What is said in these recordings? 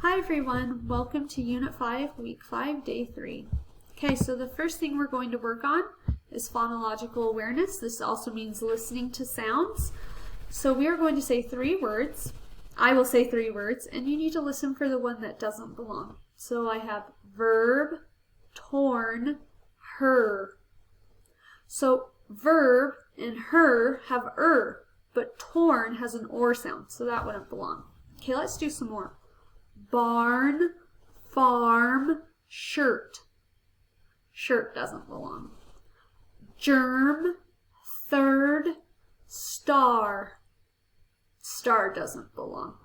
Hi everyone, welcome to Unit 5, Week 5, Day 3. Okay, so the first thing we're going to work on is phonological awareness. This also means listening to sounds. So we are going to say 3 words. I will say 3 words, and you need to listen for the one that doesn't belong. So I have verb, torn, her. So verb and her have but torn has an or sound, so that wouldn't belong. Okay, let's do some more. Barn, farm, shirt. Shirt doesn't belong. Germ, third, star. Star doesn't belong.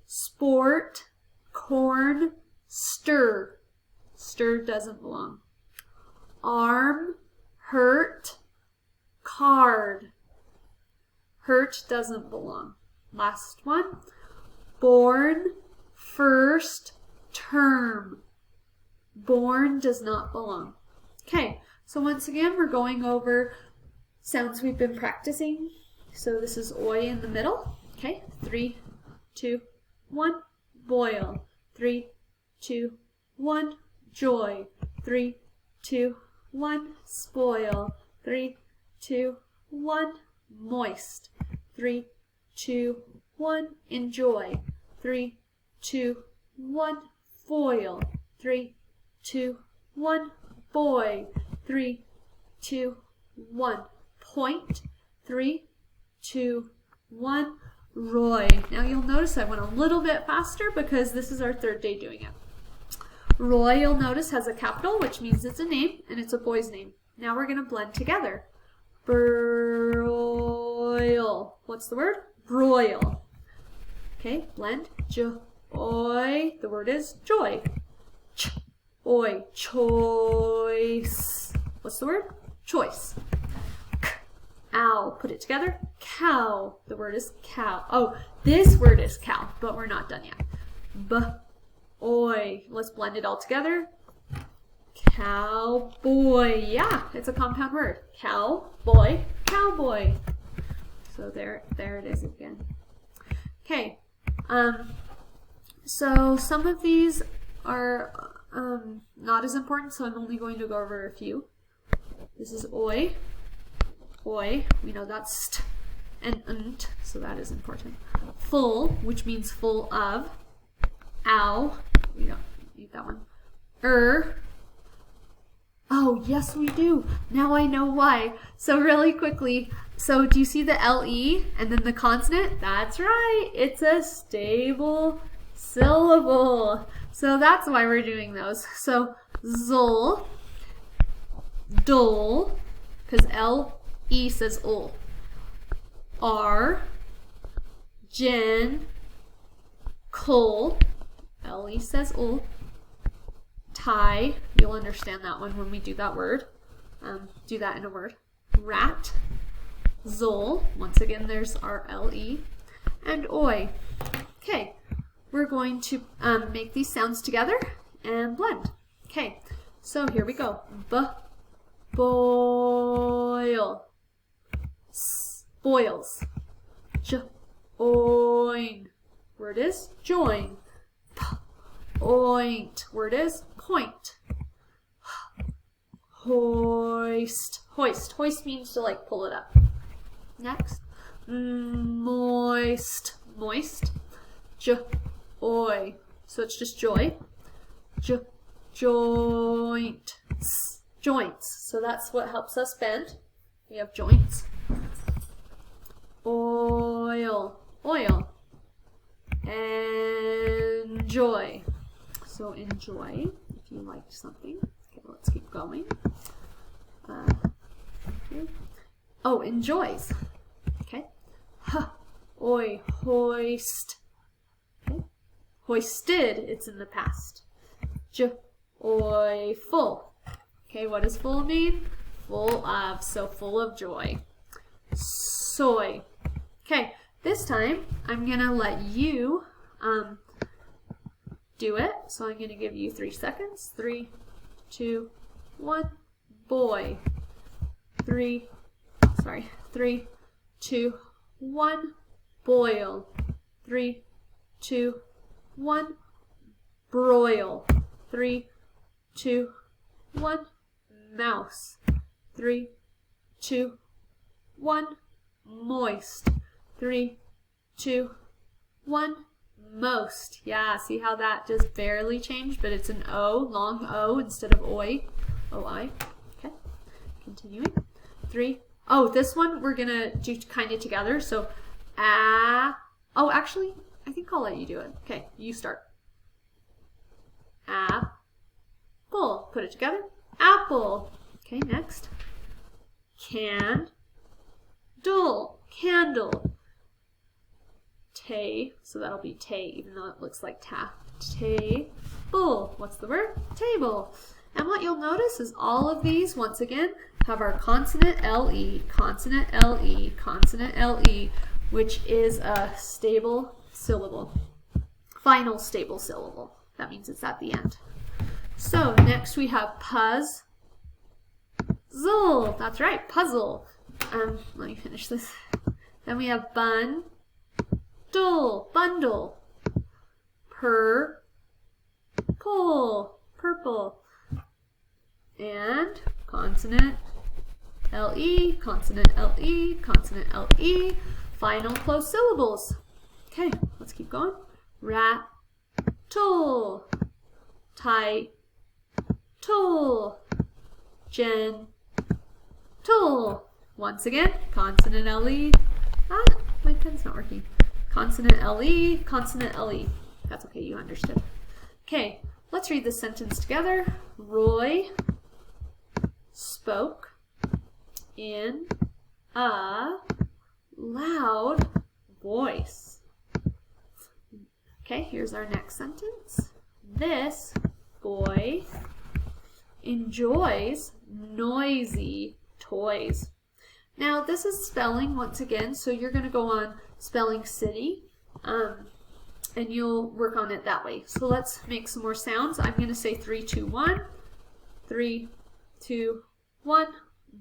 Sport, corn, stir. Stir doesn't belong. Arm, hurt, card. Hurt doesn't belong. Last one. Born, first, term. Born does not belong. Okay, so once again, we're going over sounds we've been practicing. So this is oi in the middle. Okay, 3, 2, 1, boil. 3, 2, 1, joy. 3, 2, 1, spoil. 3, 2, 1, moist. 3, 2, 1, enjoy. 3, 2, 1, foil. 3, 2, 1, boy. 3, 2, 1, point. 3, 2, 1, Roy. Now you'll notice I went a little bit faster because this is our third day doing it. Roy, you'll notice, has a capital, which means it's a name, and it's a boy's name. Now we're going to blend together. Broil. What's the word? Broil. Okay, blend. Joy. The word is joy. Oi. Choice. What's the word? Choice. Ow. Put it together. Cow. The word is cow. Oh, this word is cow, but we're not done yet. Oi. Let's blend it all together. Cowboy. Yeah, it's a compound word. Cowboy, cowboy. So there it is again. Okay. So some of these are not as important, so I'm only going to go over a few. This is oi. Oi. We know that's st and nt, so that is important. Full, which means full of. Ow. We don't need that one. Oh, yes we do. Now I know why. So really quickly, so do you see the LE and then the consonant? That's right. It's a stable syllable. So that's why we're doing those. So zol, dol, because LE says ul. R, jen, kol, LE says ul. Tie, you'll understand that one when we do that word. Do that in a word. Rat, zol, once again there's our LE, and oi. Okay, we're going to make these sounds together and blend. Okay, so here we go. Boil. Boils. Join. Word is join. Oint. Word is point. Hoist. Hoist. Hoist means to like pull it up. Next. Moist. Moist. Joy. So it's just joy. Joint. Joints. So that's what helps us bend. We have joints. Oil. Oil. Enjoy. So enjoy, if you liked something. Okay, let's keep going. Oh, enjoys. Okay. Oi, hoist. Okay. Hoisted, it's in the past. Oi, full. Okay, what does full mean? Full of, so full of joy. Soy. Okay, this time I'm gonna let you do it. So I'm gonna give you 3 seconds. 3, 2, 1, boy. 3, 2, 1, boil. 3, 2, 1, broil. 3, 2, 1, mouse. 3, 2, 1, moist. 3, 2, 1, most. Yeah, see how that just barely changed, but it's an O, long O instead of oi. O-I. Okay, continuing. 3. Oh, this one we're gonna do kind of together. So, oh, actually, I think I'll let you do it. Okay, you start. Apple. Put it together. Apple. Okay, next. Candle. Candle. So that'll be tay, even though it looks like ta. Table. What's the word? Table. And what you'll notice is all of these, once again, have our consonant LE, consonant LE, consonant LE, which is a stable syllable. Final stable syllable. That means it's at the end. So next we have puzzle. That's right, puzzle. Let me finish this. Then we have bundle, bundle. Purple. And consonant LE, consonant LE, consonant LE. Final closed syllables. Okay, let's keep going. Rattle, title, gentle. Once again, consonant LE. My pen's not working. Consonant LE, consonant LE. That's okay, you understood. Okay, let's read this sentence together. Roy spoke in a loud voice. Okay, here's our next sentence. This boy enjoys noisy toys. Now, this is spelling once again, so you're going to go on spelling city, and you'll work on it that way. So let's make some more sounds. I'm going to say 3, 2, 1. 3, 2, 1.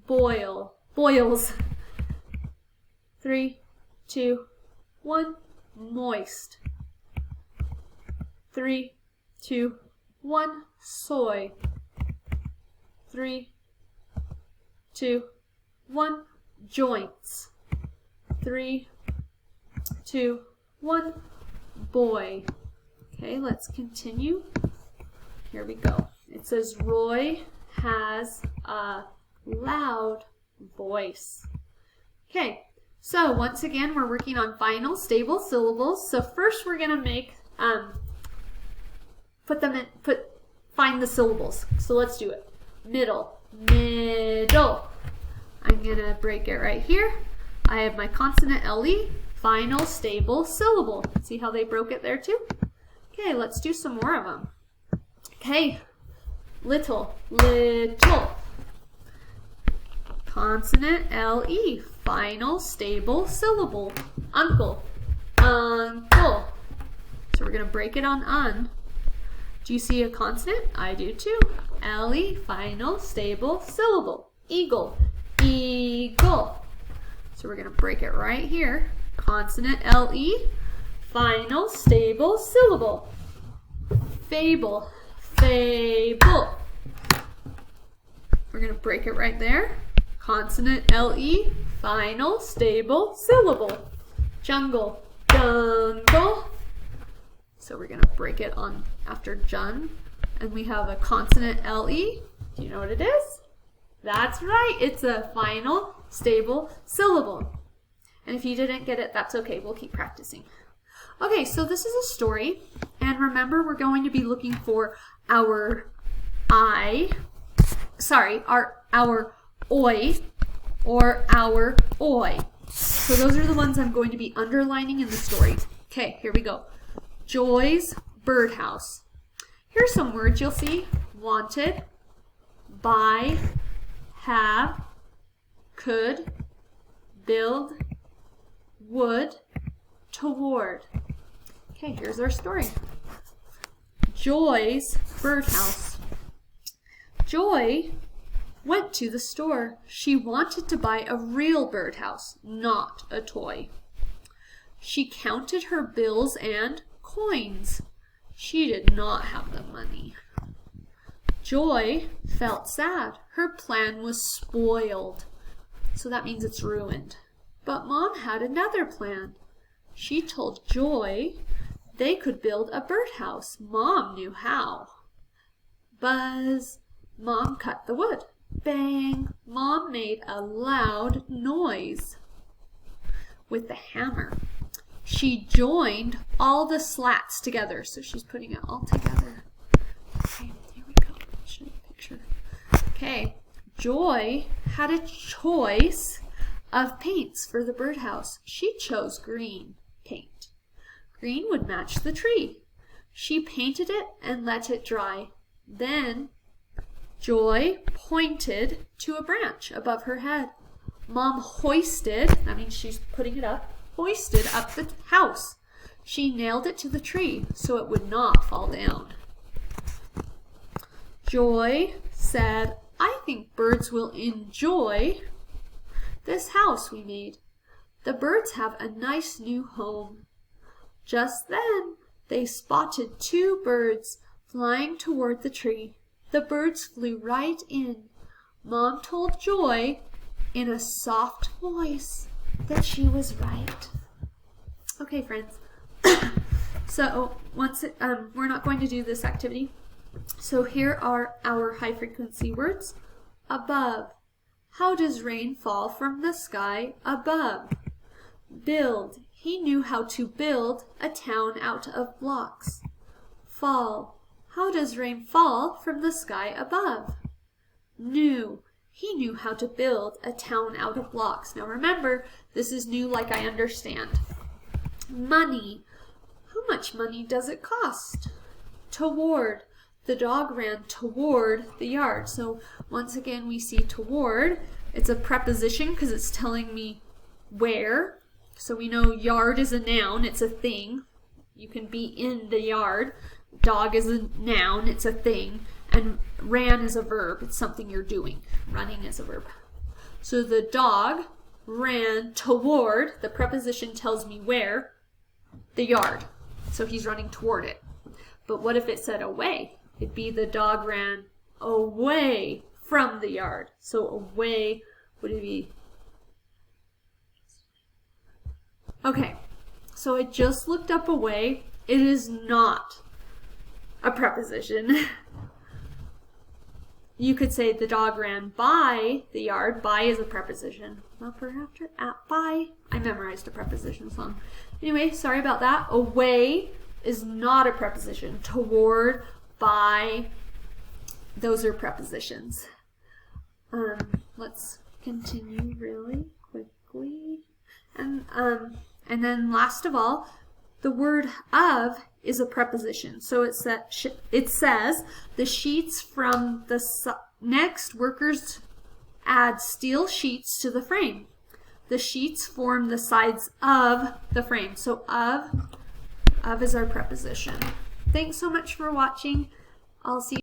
Boil. Boils. 3, 2, 1. Moist. 3, 2, 1. Soy. 3, 2, 1. Joints. 3, 2, 1. Boy. Okay, let's continue. Here we go. It says Roy has a loud voice. Okay, so once again we're working on final stable syllables. So first we're gonna make find the syllables. So let's do it. Middle. I'm gonna break it right here. I have my consonant LE, final stable syllable. See how they broke it there too? Okay, let's do some more of them. Okay, little. Consonant LE, final stable syllable. Uncle. So we're gonna break it on un. Do you see a consonant? I do too. LE, final stable syllable. Eagle. So we're going to break it right here. Consonant LE, final stable syllable. Fable. We're going to break it right there. Consonant LE, final stable syllable. Jungle. So we're going to break it on after jun. And we have a consonant LE. Do you know what it is? That's right. It's a final stable syllable. And if you didn't get it, that's okay. We'll keep practicing. Okay, so this is a story. And remember, we're going to be looking for our oi, or our oi. So those are the ones I'm going to be underlining in the story. Okay, here we go. Joy's birdhouse. Here's some words you'll see. Wanted, buy, have, could, build, would, toward. Okay, here's our story. Joy's birdhouse. Joy went to the store. She wanted to buy a real birdhouse, not a toy. She counted her bills and coins. She did not have the money. Joy felt sad. Her plan was spoiled. So that means it's ruined. But Mom had another plan. She told Joy they could build a birdhouse. Mom knew how. Buzz. Mom cut the wood. Bang. Mom made a loud noise with the hammer. She joined all the slats together. So she's putting it all together. Okay, here we go. I'll show you a picture. Okay. Joy had a choice of paints for the birdhouse. She chose green paint. Green would match the tree. She painted it and let it dry. Then Joy pointed to a branch above her head. Mom hoisted, that means she's putting it up, hoisted up the house. She nailed it to the tree so it would not fall down. Joy said, I think birds will enjoy this house we made. The birds have a nice new home. Just then, they spotted two birds flying toward the tree. The birds flew right in. Mom told Joy in a soft voice that she was right. Okay, friends. So we're not going to do this activity. So here are our high frequency words. Above. How does rain fall from the sky above? Build. He knew how to build a town out of blocks. Fall. How does rain fall from the sky above? Knew. He knew how to build a town out of blocks. Now remember, this is new like I understand. Money. How much money does it cost? Toward. The dog ran toward the yard. So once again we see toward. It's a preposition because it's telling me where. So we know yard is a noun. It's a thing. You can be in the yard. Dog is a noun. It's a thing. And ran is a verb. It's something you're doing. Running is a verb. So the dog ran toward. The preposition tells me where. The yard. So he's running toward it. But what if it said away? It'd be the dog ran away from the yard. So away, would it be? Okay, so I just looked up away. It is not a preposition. You could say the dog ran by the yard. By is a preposition. Bumper after at by. I memorized a preposition song. Anyway, sorry about that. Away is not a preposition. Toward, by, those are prepositions. Let's continue really quickly. And then last of all, the word of is a preposition. So it says the sheets from the next workers add steel sheets to the frame. The sheets form the sides of the frame. So of is our preposition. Thanks so much for watching. I'll see you